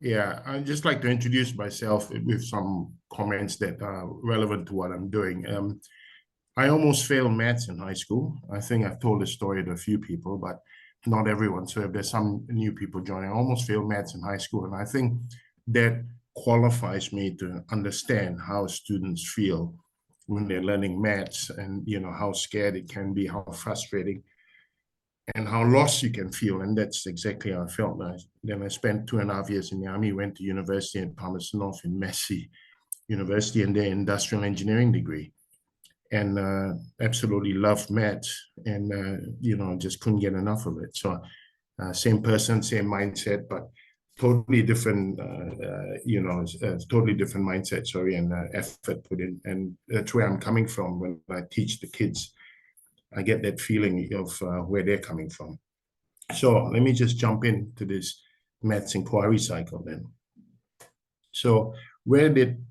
Yeah, I'd just like to introduce myself with some comments that are relevant to what I'm doing. I almost failed maths in high school. I think I've told this story to a few people, but not everyone. So if there's some new people joining, I almost failed maths in high school. And I think that qualifies me to understand how students feel when they're learning maths and, how scared it can be, how frustrating and how lost you can feel. And that's exactly how I felt. Then I spent 2.5 years in the Army, went to university in Palmerston North in Massey University and their industrial engineering degree. And absolutely loved maths and, just couldn't get enough of it. So same person, same mindset, but totally different, totally different mindset, sorry, and effort put in. And that's where I'm coming from when I teach the kids. I get that feeling of where they're coming from. So let me just jump into this maths inquiry cycle then. So where did,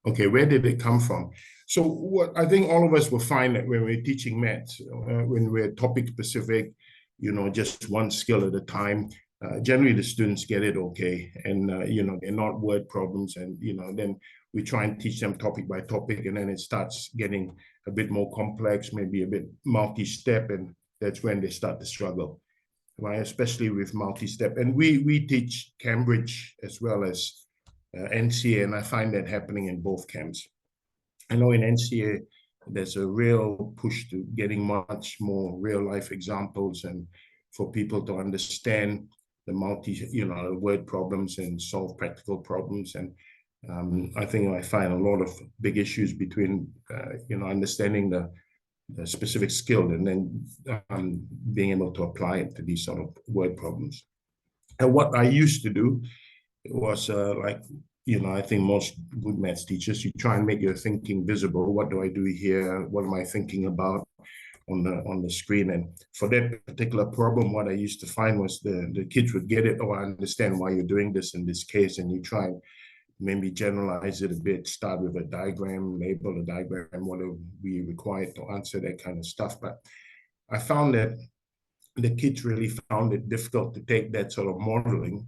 where did it come from? So what I think all of us will find that when we're teaching maths, when we're topic specific, just one skill at a time, generally the students get it okay. And, they're not word problems. And, then we try and teach them topic by topic, and then it starts getting a bit more complex, maybe a bit multi-step, and that's when they start to struggle, right? Especially with multi-step. And we teach Cambridge as well as NCA, and I find that happening in both camps. I know in NCA, there's a real push to getting much more real life examples and for people to understand the word problems and solve practical problems. And I think I find a lot of big issues between, understanding the specific skill and then being able to apply it to these sort of word problems. And what I used to do was I think most good maths teachers, you try and make your thinking visible. What do I do here? What am I thinking about on the screen? And for that particular problem, what I used to find was the kids would get it. Oh, I understand why you're doing this in this case. And you try and maybe generalize it a bit, start with a diagram, label a diagram, what are we required to answer, that kind of stuff. But I found that the kids really found it difficult to take that sort of modeling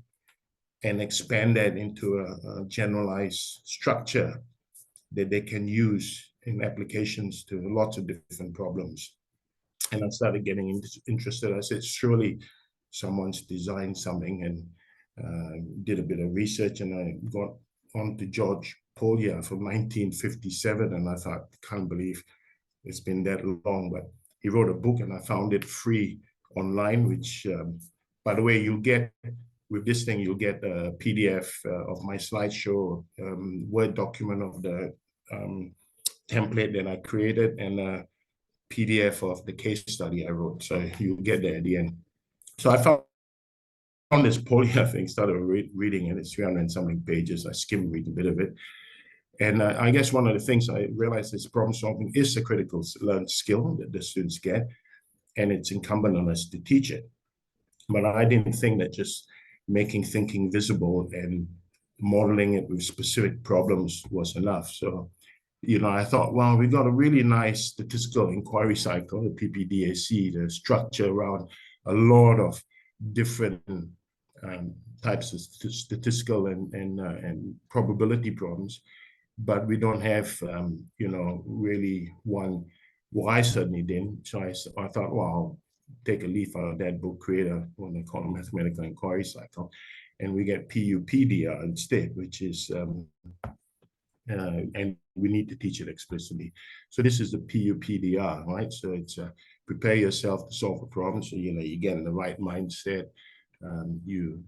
and expand that into a generalized structure that they can use in applications to lots of different problems. And I started getting interested. I said, surely someone's designed something, and did a bit of research, and I got onto George Polya from 1957, and I thought, can't believe it's been that long. But he wrote a book, and I found it free online, which, by the way, with this thing, you'll get a PDF of my slideshow, Word document of the template that I created, and a PDF of the case study I wrote. So you'll get there at the end. So I found this Polya thing, started reading it. It's 300 and something pages. I skimmed read a bit of it. And I guess one of the things I realized is problem solving is a critical learned skill that the students get, and it's incumbent on us to teach it. But I didn't think that just making thinking visible and modeling it with specific problems was enough. So, I thought, well, we got a really nice statistical inquiry cycle, the PPDAC, the structure around a lot of different types of statistical and probability problems, but we don't have, really one. Well, I certainly didn't. So I thought, well, I'll take a leaf out of that book, create what they call a mathematical inquiry cycle, and we get PUPDR instead, which is, and we need to teach it explicitly. So this is the PUPDR, right? So it's prepare yourself to solve a problem. So, you get in the right mindset, you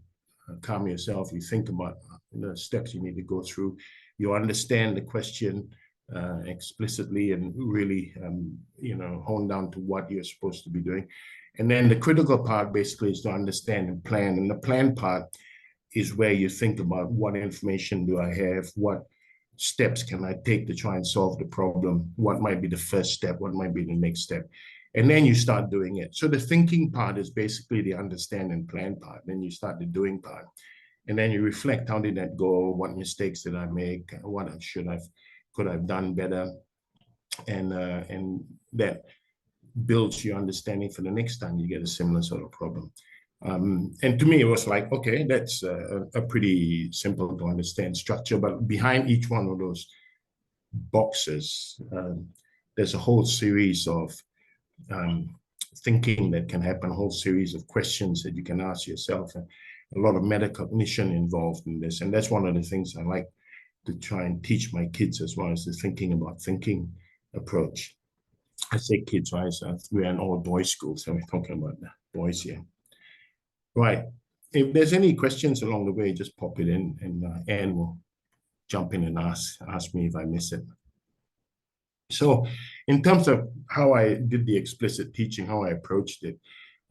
calm yourself, you think about the steps you need to go through, you understand the question explicitly and really, hone down to what you're supposed to be doing. And then the critical part basically is to understand and plan. And the plan part is where you think about what information do I have, what steps can I take to try and solve the problem, what might be the first step, what might be the next step. And then you start doing it. So the thinking part is basically the understand and plan part. Then you start the doing part. And then you reflect, how did that go? What mistakes did I make? What could I've done better? And that builds your understanding for the next time you get a similar sort of problem. And to me, it was like, okay, that's a pretty simple to understand structure. But behind each one of those boxes, there's a whole series of um, thinking that can happen, a whole series of questions that you can ask yourself, and a lot of metacognition involved in this. And that's one of the things I like to try and teach my kids, as well as the thinking about thinking approach. I say kids, right? So we're an all boys school, so we're talking about the boys here. Right. If there's any questions along the way, just pop it in, and Anne will jump in and ask me if I miss it. So in terms of how I did the explicit teaching, how I approached it,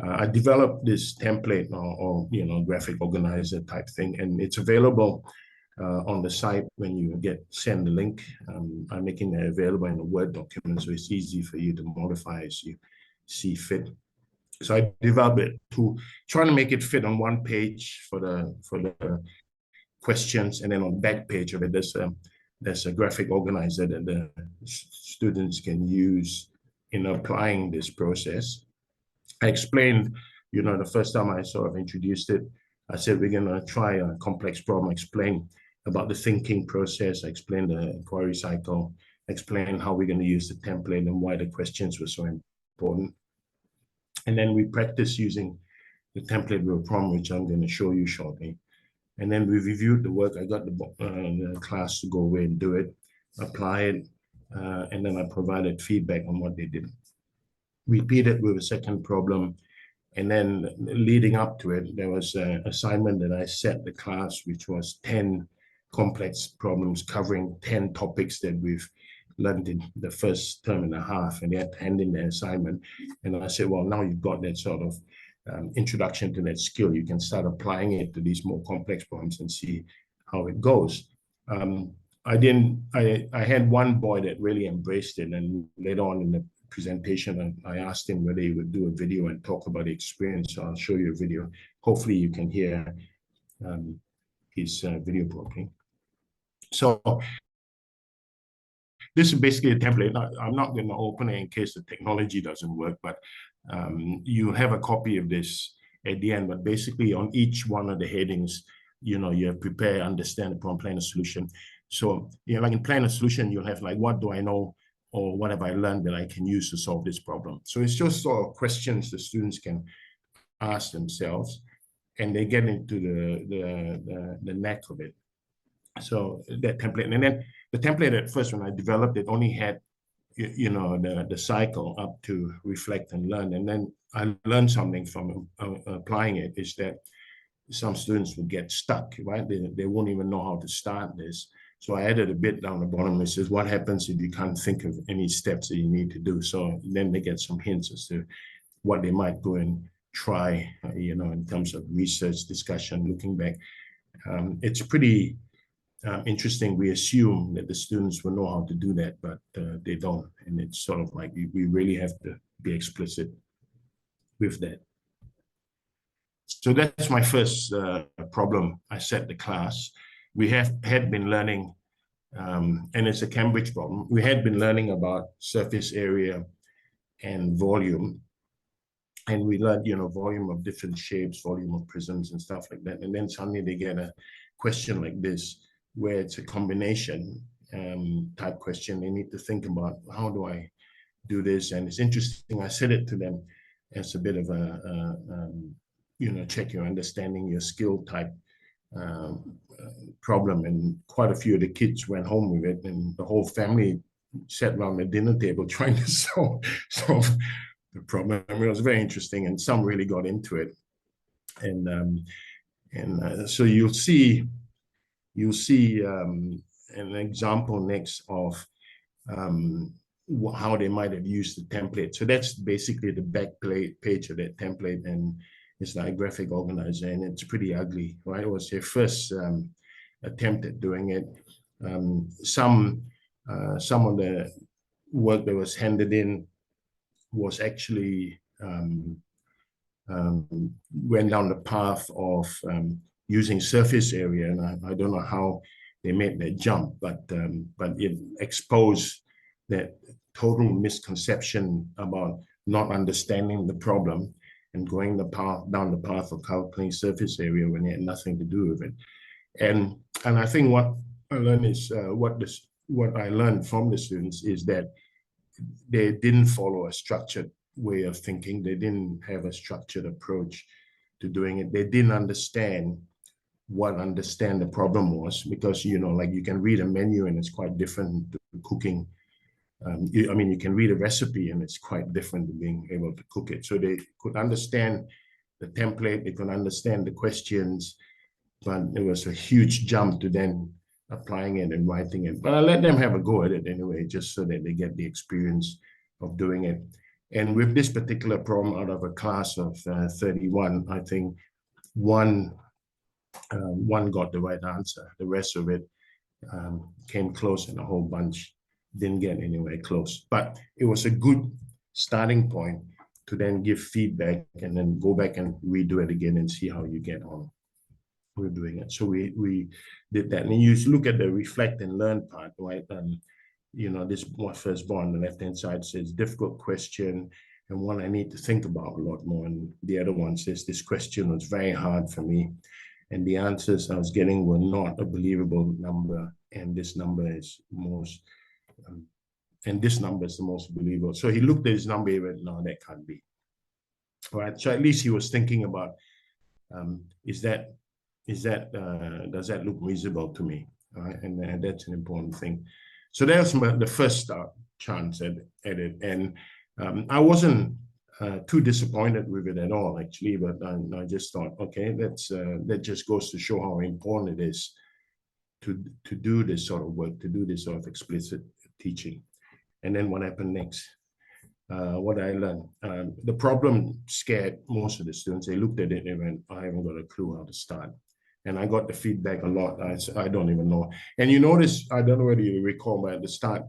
I developed this template or graphic organizer type thing, and it's available on the site when you send the link. I'm making it available in a Word document, so it's easy for you to modify as you see fit. So I developed it to try to make it fit on one page for the questions, and then on the back page of it, there's a graphic organizer that the students can use in applying this process. I explained, the first time I sort of introduced it, I said, we're going to try a complex problem, explain about the thinking process, I explained the inquiry cycle, explain how we're going to use the template and why the questions were so important. And then we practice using the template with a problem, which I'm going to show you shortly. And then we reviewed the work. I got the class to go away and do it, apply it, and then I provided feedback on what they did. Repeated with a second problem, and then leading up to it, there was an assignment that I set the class, which was 10 complex problems covering 10 topics that we've learned in the first term and a half, and they had to hand in their assignment. And I said, well, now you've got that sort of introduction to that skill, you can start applying it to these more complex problems and see how it goes. I had one boy that really embraced it, and later on in the presentation, I asked him whether he would do a video and talk about the experience. So I'll show you a video. Hopefully you can hear his video properly. So this is basically a template. I'm not going to open it in case the technology doesn't work, but you have a copy of this at the end. But basically on each one of the headings, you have prepare, understand the problem, plan a solution. So, like in plan a solution, you'll have like, what do I know, or what have I learned that I can use to solve this problem? So it's just sort of questions the students can ask themselves, and they get into the neck of it. So that template, and then the template at first, when I developed it, only had the cycle up to reflect and learn. And then I learned something from applying it, is that some students would get stuck, right? They won't even know how to start this. So I added a bit down the bottom. It says, what happens if you can't think of any steps that you need to do? So then they get some hints as to what they might go and try, in terms of research, discussion, looking back. It's pretty interesting. We assume that the students will know how to do that, but they don't. And it's sort of like we really have to be explicit with that. So that's my first problem. I set the class. We had been learning, and it's a Cambridge problem. We had been learning about surface area and volume. And we learned, volume of different shapes, volume of prisms and stuff like that. And then suddenly they get a question like this, where it's a combination type question. They need to think about, how do I do this? And it's interesting. I said it to them as a bit of check your understanding, your skill type problem. And quite a few of the kids went home with it, and the whole family sat around the dinner table trying to solve the problem. I mean, it was very interesting, and some really got into it. And so you'll see an example next of how they might have used the template. So that's basically the back page of that template, and it's like a graphic organizer, and it's pretty ugly, right? It was their first attempt at doing it. Some of the work that was handed in was actually went down the path of using surface area, and I don't know how they made that jump, but it exposed that total misconception about not understanding the problem, and going down the path of calculating surface area when it had nothing to do with it. And I think what I learned is what I learned from the students is that they didn't follow a structured way of thinking. They didn't have a structured approach to doing it. They didn't understand the problem was, because like you can read a menu and it's quite different to cooking. You can read a recipe and it's quite different to being able to cook it. So they could understand the template, they could understand the questions, but it was a huge jump to then applying it and writing it. But I let them have a go at it anyway, just so that they get the experience of doing it. And with this particular problem, out of a class of 31, I think one got the right answer. The rest of it came close, and a whole bunch didn't get anywhere close. But it was a good starting point to then give feedback and then go back and redo it again and see how you get on with doing it. So we did that. And you look at the reflect and learn part, right? This first bar on the left-hand side says difficult question and one I need to think about a lot more. And the other one says this question was very hard for me, and the answers I was getting were not a believable number, and this number is most and this number is the most believable. So he looked at his number, he went, no, that can't be. All right. So at least he was thinking about, does that look reasonable to me? All right. And that's an important thing. So that was the first chance at it. And I wasn't too disappointed with it at all, actually, but I just thought, okay, that just goes to show how important it is to do this sort of work, to do this sort of explicit teaching. And then what happened next? What I learned, the problem scared most of the students. They looked at it and went, I haven't got a clue how to start. And I got the feedback a lot. I don't even know. And you notice, I don't know whether you recall, but at the start,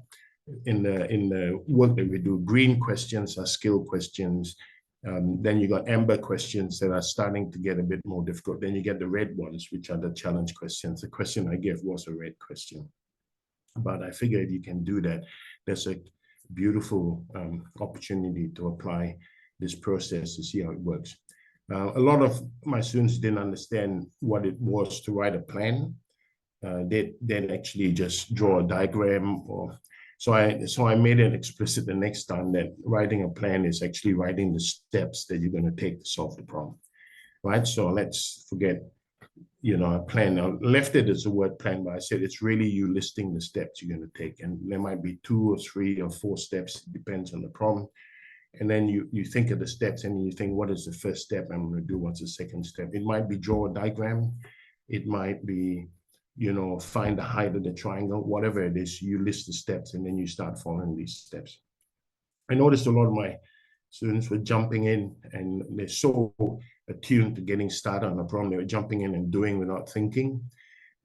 in the work that we do, green questions are skill questions. Then you got amber questions that are starting to get a bit more difficult. Then you get the red ones, which are the challenge questions. The question I gave was a red question. But I figured you can do that. There's a beautiful opportunity to apply this process to see how it works. A lot of my students didn't understand what it was to write a plan. They'd actually just draw a diagram, so I made it explicit the next time that writing a plan is actually writing the steps that you're going to take to solve the problem, right? So let's forget a plan. I left it as a word plan, but I said it's really you listing the steps you're going to take. And there might be 2 or 3 or 4 steps, it depends on the problem. And then you think of the steps and you think, what is the first step I'm going to do? What's the second step? It might be draw a diagram. It might be, find the height of the triangle, whatever it is, you list the steps and then you start following these steps. I noticed a lot of my students were jumping in and they're so attuned to getting started on a problem. They were jumping in and doing without thinking.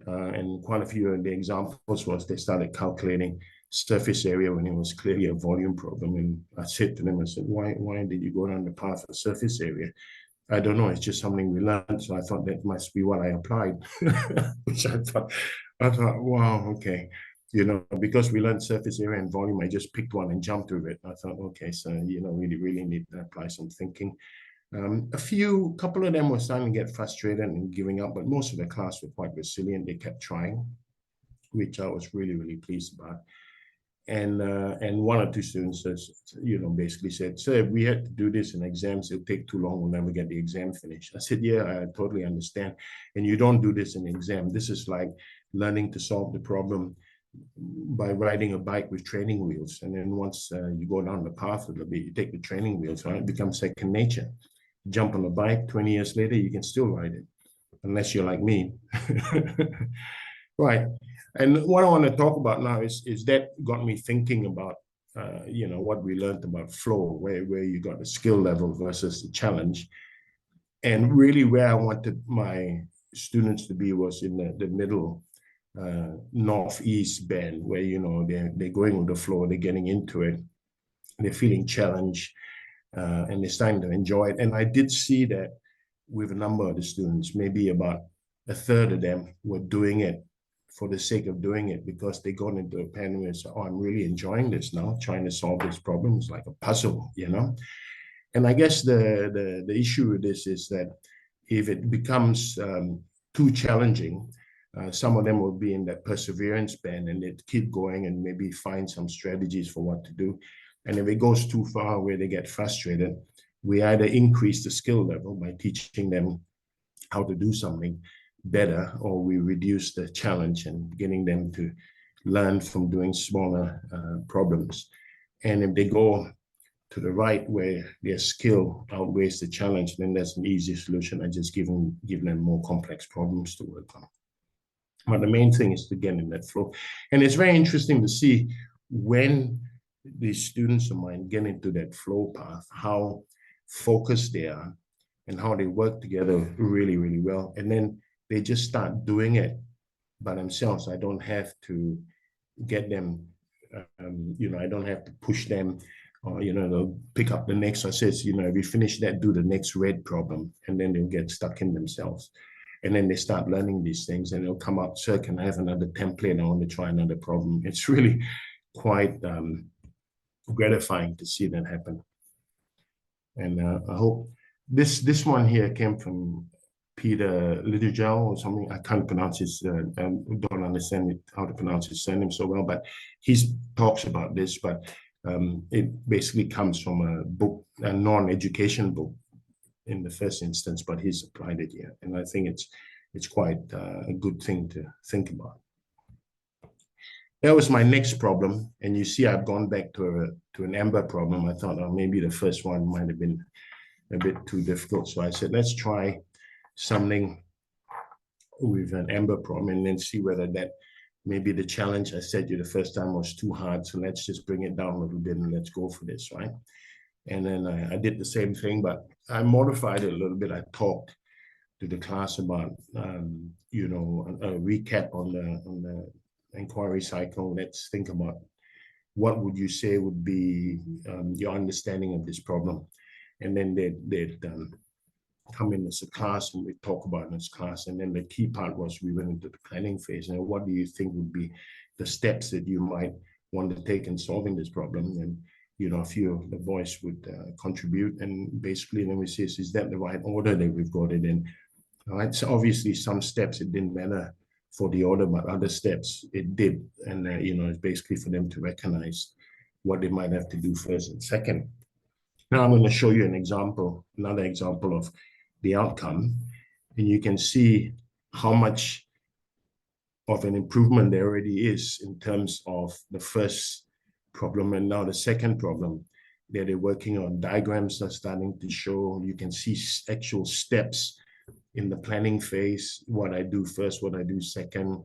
And quite a few of the examples was they started calculating surface area when it was clearly a volume problem. And I said to them, I said, why did you go down the path of surface area? I don't know, it's just something we learned. So I thought that must be what I applied, which I thought, wow, okay. Because we learned surface area and volume, I just picked one and jumped with it. I thought, okay, so, we really need to apply some thinking. A couple of them were starting to get frustrated and giving up, but most of the class were quite resilient. They kept trying, which I was really, really pleased about. And 1 or 2 students, basically said, sir, if we had to do this in exams, it'll take too long. We'll never get the exam finished. I said, yeah, I totally understand. And you don't do this in an exam. This is like learning to solve the problem by riding a bike with training wheels. And then once you go down the path a little bit, you take the training wheels, right? It becomes second nature. You jump on a bike, 20 years later, you can still ride it, unless you're like me. Right. And what I want to talk about now is that got me thinking about, what we learned about flow, where you got the skill level versus the challenge. And really where I wanted my students to be was in the middle, northeast band, where, they're going with the flow, they're getting into it, they're feeling challenged, and they're starting to enjoy it. And I did see that with a number of the students, maybe about a third of them were doing it for the sake of doing it, because they got into a pen where say, oh, I'm really enjoying this now, trying to solve this problem. It's like a puzzle, And I guess the issue with this is that if it becomes too challenging, some of them will be in that perseverance band and they keep going and maybe find some strategies for what to do. And if it goes too far where they get frustrated, we either increase the skill level by teaching them how to do something better, or we reduce the challenge and getting them to learn from doing smaller problems. And if they go to the right where their skill outweighs the challenge, then that's an easy solution. I just give them more complex problems to work on. But the main thing is to get in that flow. And it's very interesting to see when these students of mine get into that flow path, how focused they are and how they work together really, really well. And then they just start doing it by themselves. I don't have to get them, I don't have to push them or, they'll pick up the next. I says, if you finish that, do the next red problem. And then they'll get stuck in themselves. And then they start learning these things and they'll come up, sir, can I have another template? I want to try another problem. It's really quite gratifying to see that happen. And I hope this one here came from Peter Littlegel or something. I can't pronounce his, don't understand how to pronounce his surname so well, but he talks about this, but it basically comes from a book, a non-education book in the first instance, but he's applied it here. And I think it's quite a good thing to think about. That was my next problem. And you see, I've gone back to an Amber problem. I thought, oh, maybe the first one might have been a bit too difficult. So I said, let's try something with an Amber problem and then see whether that maybe the challenge I said you the first time was too hard. So let's just bring it down a little bit and let's go for this, right? And then I did the same thing, but I modified it a little bit. I talked to the class about, a recap on the inquiry cycle. Let's think about what would you say would be your understanding of this problem. And then they'd come in as a class and we talk about it as class. And then the key part was we went into the planning phase. And what do you think would be the steps that you might want to take in solving this problem? And a few of the boys would contribute, and basically then we say, is that the right order that we've got it in? All right, so obviously some steps it didn't matter for the order, but other steps it did. And, it's basically for them to recognize what they might have to do first and second. Now I'm going to show you another example of the outcome, and you can see how much of an improvement there already is in terms of the first problem and now the second problem that they're working on. Diagrams are starting to show. You can see actual steps in the planning phase, what I do first, what I do second.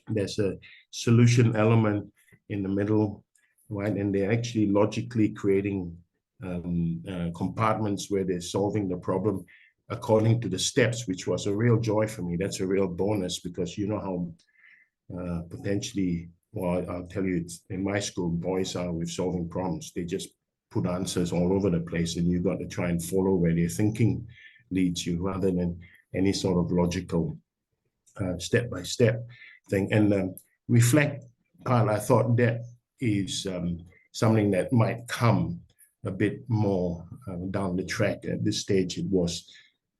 There's a solution element in the middle, right? And they're actually logically creating compartments where they're solving the problem according to the steps, which was a real joy for me. That's a real bonus because you know how potentially, well, I'll tell you, it's in my school, boys are with solving problems. They just put answers all over the place and you've got to try and follow where their thinking leads you rather than any sort of logical step-by-step thing. And reflect part, I thought that is something that might come a bit more down the track. At this stage, it was,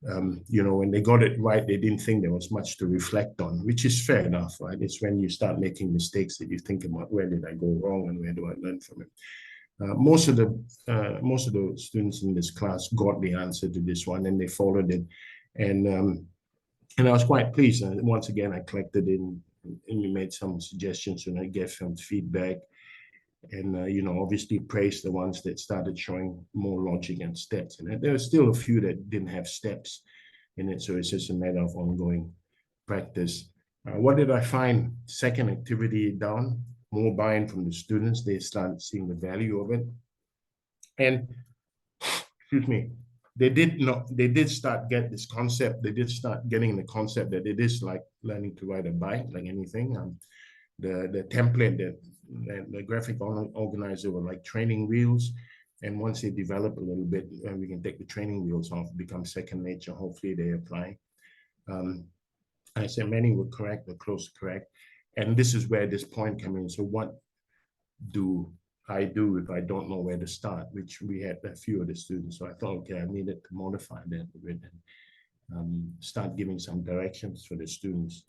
when they got it right, they didn't think there was much to reflect on, which is fair enough, right? It's when you start making mistakes that you think about where did I go wrong and where do I learn from it. Most of the students in this class got the answer to this one and they followed it, and I was quite pleased. And once again, I collected in and we made some suggestions and I gave some feedback. And, obviously praise the ones that started showing more logic and steps. And there were still a few that didn't have steps in it. So it's just a matter of ongoing practice. What did I find? Second activity down, more buy-in from the students. They started seeing the value of it. And, excuse me, they did start get this concept. They did start getting the concept that it is like learning to ride a bike, like anything. The template that the graphic organizer were like training wheels, and once they develop a little bit, we can take the training wheels off, become second nature. Hopefully they apply. I said many were correct or close to correct, and this is where this point comes in. So what do I do if I don't know where to start, which we had a few of the students. So I thought, okay, I needed to modify that a bit and start giving some directions for the students.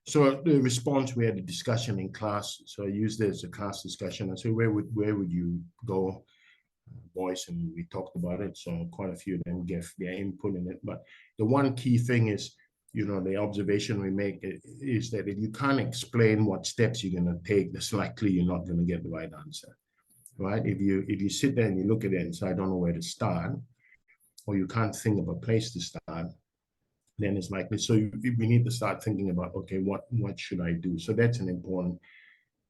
So the response, we had a discussion in class. So I used it as a class discussion. I said, where would you go, boys? And we talked about it. So quite a few of them gave their input in it. But the one key thing is, you know, the observation we make is that if you can't explain what steps you're going to take, that's likely you're not going to get the right answer, right? If you sit there and you look at it and say, I don't know where to start, or you can't think of a place to start, then it's likely. So we need to start thinking about, okay, what should I do? So that's an important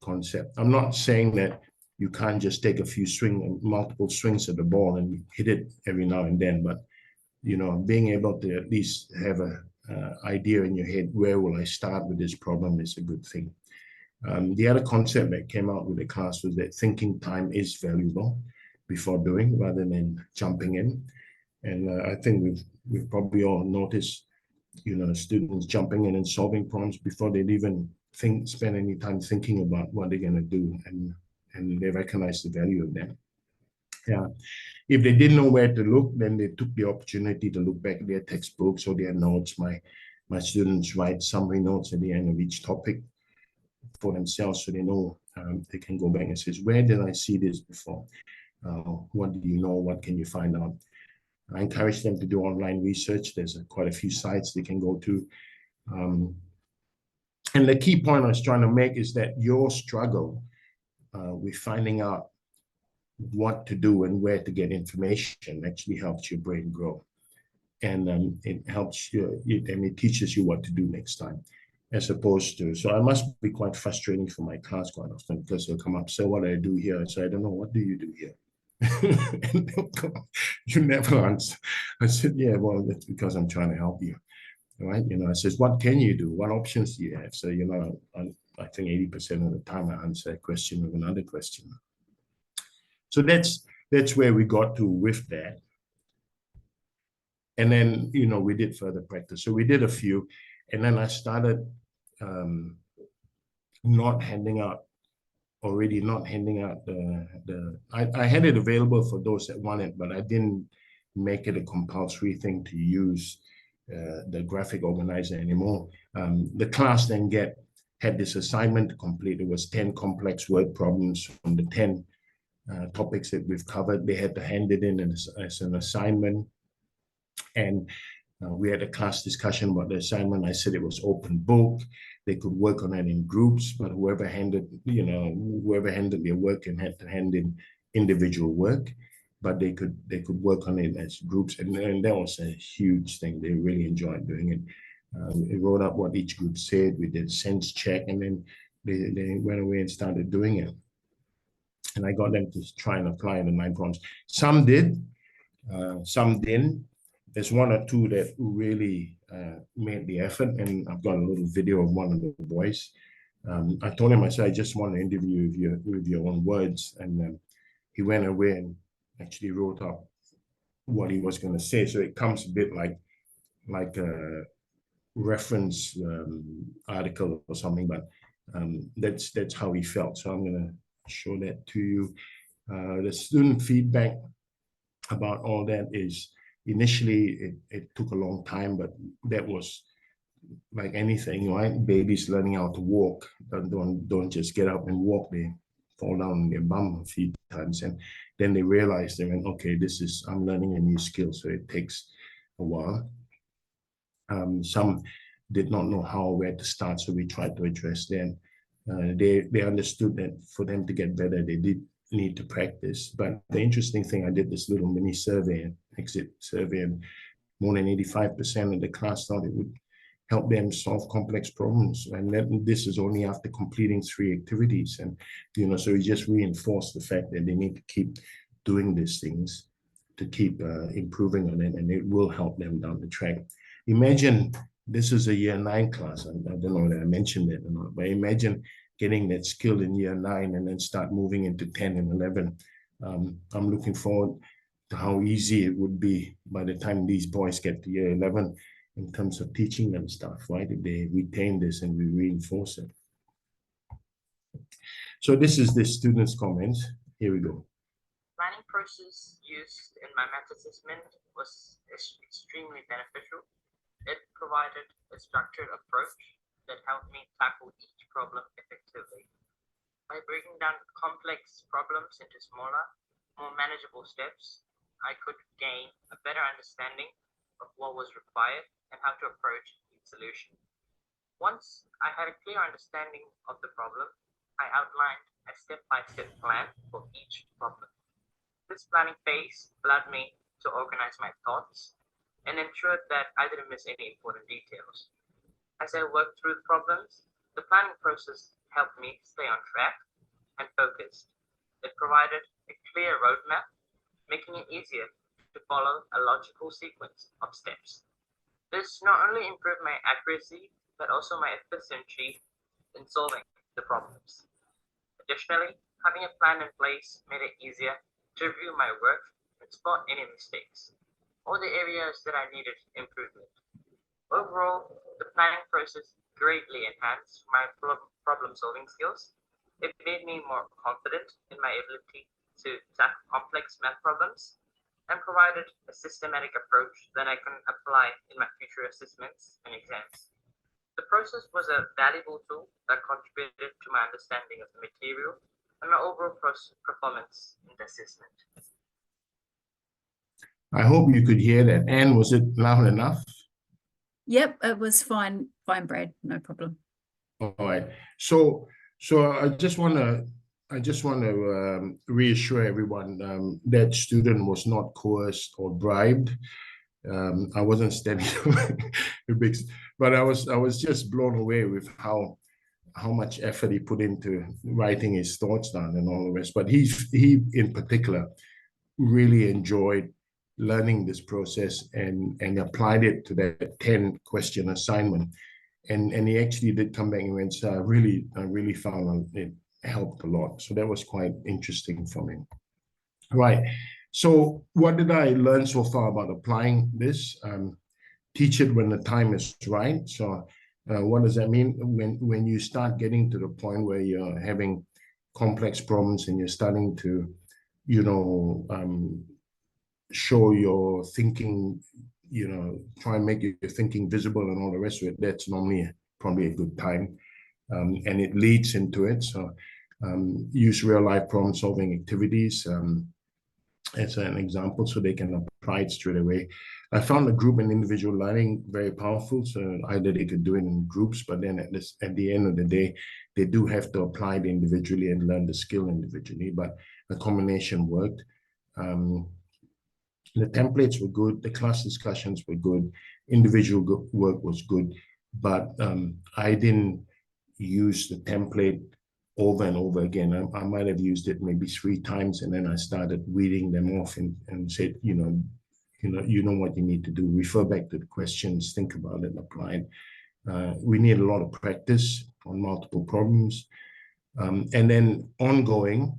concept. I'm not saying that you can't just take a few multiple swings at the ball and hit it every now and then, but you know, being able to at least have a idea in your head, where will I start with this problem, is a good thing. The other concept that came out with the class was that thinking time is valuable before doing rather than jumping in. And I think we've probably all noticed, you know, students jumping in and solving problems before they'd even spend any time thinking about what they're going to do, and they recognize the value of them. Yeah. If they didn't know where to look, then they took the opportunity to look back at their textbooks or their notes. My students write summary notes at the end of each topic for themselves, so they know they can go back and say, where did I see this before? What do you know? What can you find out? I encourage them to do online research. There's quite a few sites they can go to. And the key point I was trying to make is that your struggle with finding out what to do and where to get information actually helps your brain grow. And it helps you, and it teaches you what to do next time, as opposed to, so I must be quite frustrating for my class quite often, because they'll come up, so what do I do here? I say, I don't know, what do you do here? And they'll come up, you never answer. I said, yeah, well, that's because I'm trying to help you, right? You know, I says, what can you do? What options do you have? So, you know, I think 80% of the time I answer a question with another question. So that's where we got to with that. And then, you know, we did further practice. So we did a few, and then I started not handing out I had it available for those that wanted, but I didn't make it a compulsory thing to use the graphic organizer anymore. The class then had this assignment to complete. It was 10 complex word problems from the 10 topics that we've covered. They had to hand it in as an assignment. And we had a class discussion about the assignment. I said it was open book. They could work on it in groups, but whoever handed their work and had to hand in individual work, but they could work on it as groups. And that was a huge thing. They really enjoyed doing it. We wrote up what each group said. We did sense check, and then they went away and started doing it. And I got them to try and apply the 9 problems. Some did, some didn't. There's one or two that really made the effort, and I've got a little video of one of the boys. I told him, I said, I just want to interview with your own words, and he went away and actually wrote up what he was going to say. So it comes a bit like a reference article or something, but that's how he felt. So I'm going to show that to you. The student feedback about all that is, initially it took a long time, but that was like anything, right? Babies learning how to walk, don't just get up and walk. They fall down on their bum a few times, and then they realize they went, okay, I'm learning a new skill, so it takes a while. Some did not know where to start, so we tried to address them. They understood that for them to get better, they did need to practice. But the interesting thing, I did this little mini survey, exit survey, and more than 85% of the class thought it would help them solve complex problems. And this is only after completing 3 activities. And, you know, so we just reinforced the fact that they need to keep doing these things to keep improving on it, and it will help them down the track. Imagine this is a year 9 class. I don't know whether I mentioned it or not, but imagine getting that skill in year 9 and then start moving into 10 and 11. I'm looking forward to how easy it would be by the time these boys get to year 11 in terms of teaching them stuff, right? If they retain this and we reinforce it. So this is the student's comments. Here we go. Planning process used in my math assessment was extremely beneficial. It provided a structured approach that helped me tackle each problem effectively. By breaking down complex problems into smaller, more manageable steps, I could gain a better understanding of what was required and how to approach each solution. Once I had a clear understanding of the problem, I outlined a step-by-step plan for each problem. This planning phase allowed me to organize my thoughts and ensured that I didn't miss any important details. As I worked through the problems, the planning process helped me stay on track and focused. It provided a clear roadmap, making it easier to follow a logical sequence of steps. This not only improved my accuracy, but also my efficiency in solving the problems. Additionally, having a plan in place made it easier to review my work and spot any mistakes or the areas that I needed improvement. Overall, the planning process greatly enhanced my problem-solving skills. It made me more confident in my ability to tackle complex math problems and provided a systematic approach that I can apply in my future assessments and exams. The process was a valuable tool that contributed to my understanding of the material and my overall performance in the assessment. I hope you could hear that. Anne, was it loud enough? Yep, it was fine, Brad, no problem. All right. So I just want to reassure everyone that student was not coerced or bribed. I wasn't standing but I was just blown away with how much effort he put into writing his thoughts down and all the rest. But he in particular really enjoyed learning this process and applied it to that 10-question assignment. And he actually did come back and went, so I really found it helped a lot. So that was quite interesting for me. Right. So what did I learn so far about applying this? Teach it when the time is right. So what does that mean? When you start getting to the point where you're having complex problems and you're starting to, show your thinking, try and make your thinking visible and all the rest of it, that's normally probably a good time. And it leads into it. So use real life problem solving activities as an example so they can apply it straight away. I found the group and individual learning very powerful. So either they could do it in groups, but then at the end of the day, they do have to apply it individually and learn the skill individually, but a combination worked. The templates were good, the class discussions were good, individual work was good, but I didn't use the template over and over again. I might have used it maybe 3 times, and then I started reading them off and said, you know what you need to do. Refer back to the questions, think about it, apply it. We need a lot of practice on multiple problems. And then ongoing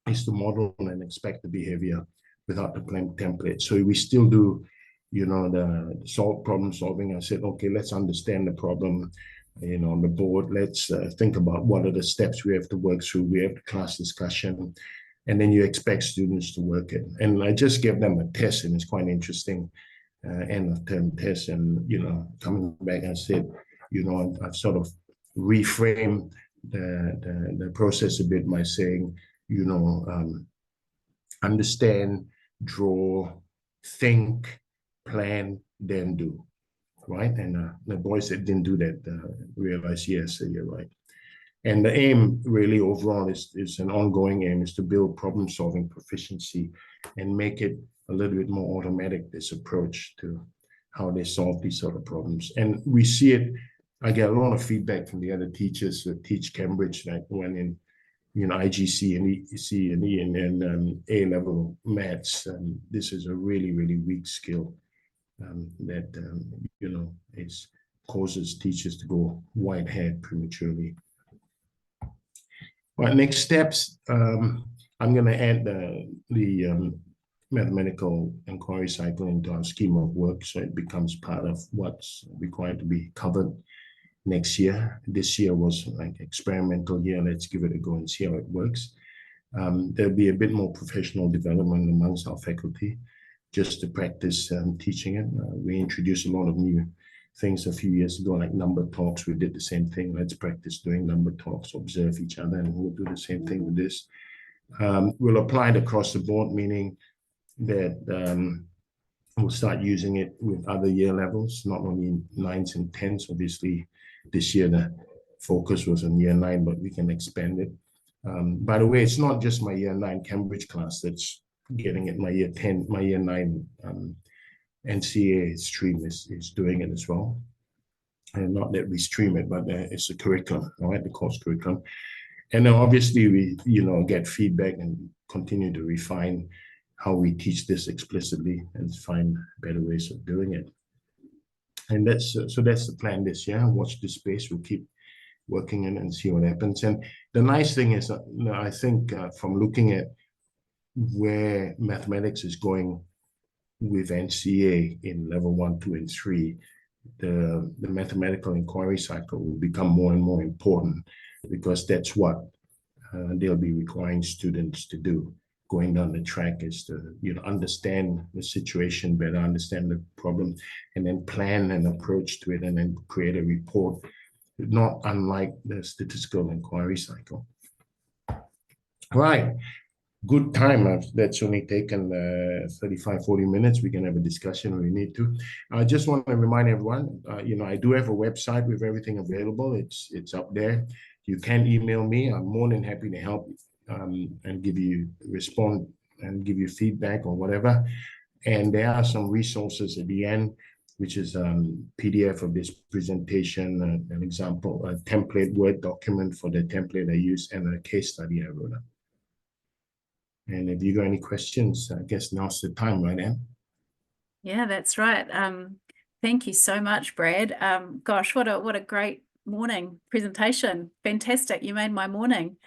is to model and expect the behavior without the template. So we still do, the problem solving. I said, okay, let's understand the problem, on the board. Let's think about what are the steps we have to work through. We have the class discussion, and then you expect students to work it. And I just gave them a test, and it's quite interesting, end of term test. And, coming back, I said, I've sort of reframed the process a bit by saying, understand, draw, think, plan, then do, right? And the boys that didn't do that realized, yes, you're right. And the aim really overall is an ongoing aim, is to build problem-solving proficiency and make it a little bit more automatic, this approach to how they solve these sort of problems. And we see it, I get a lot of feedback from the other teachers that teach Cambridge, like when in IGC and EC and A-level maths. This is a really, really weak skill that, causes teachers to go white-haired prematurely. Right, next steps, I'm going to add the mathematical inquiry cycle into our scheme of work so it becomes part of what's required to be covered. next year. This year was like experimental year. Let's give it a go and see how it works. There'll be a bit more professional development amongst our faculty just to practice teaching it. We introduced a lot of new things a few years ago, like number talks. We did the same thing. Let's practice doing number talks, observe each other, and we'll do the same thing with this. We'll apply it across the board, meaning that we'll start using it with other year levels, not only 9s and 10s. Obviously, this year the focus was on year 9, but we can expand it. By the way, it's not just my year 9 Cambridge class that's getting it. My year 10, my year 9 NCA stream is doing it as well. And not that we stream it, but it's a curriculum, all right, the course curriculum. And then obviously we, get feedback and continue to refine how we teach this explicitly and find better ways of doing it. And that's the plan this year. Watch this space. We'll keep working in and see what happens. And the nice thing is, I think from looking at where mathematics is going with NCA in level 1, 2, and 3, the mathematical inquiry cycle will become more and more important, because that's what they'll be requiring students to do. Going down the track is to understand the situation better, understand the problem, and then plan an approach to it, and then create a report, not unlike the statistical inquiry cycle. Right. Good time. That's only taken 35-40 minutes. We can have a discussion when we need to. I just want to remind everyone, I do have a website with everything available. It's up there. You can email me. I'm more than happy to help and respond and give you feedback or whatever. And there are some resources at the end, which is PDF of this presentation, an example, a template Word document for the template I use, and a case study I wrote up. And if you got any questions, I guess now's the time, right, Anne? Yeah, that's right. Thank you so much, Brad. Gosh, what a great morning presentation. Fantastic. You made my morning.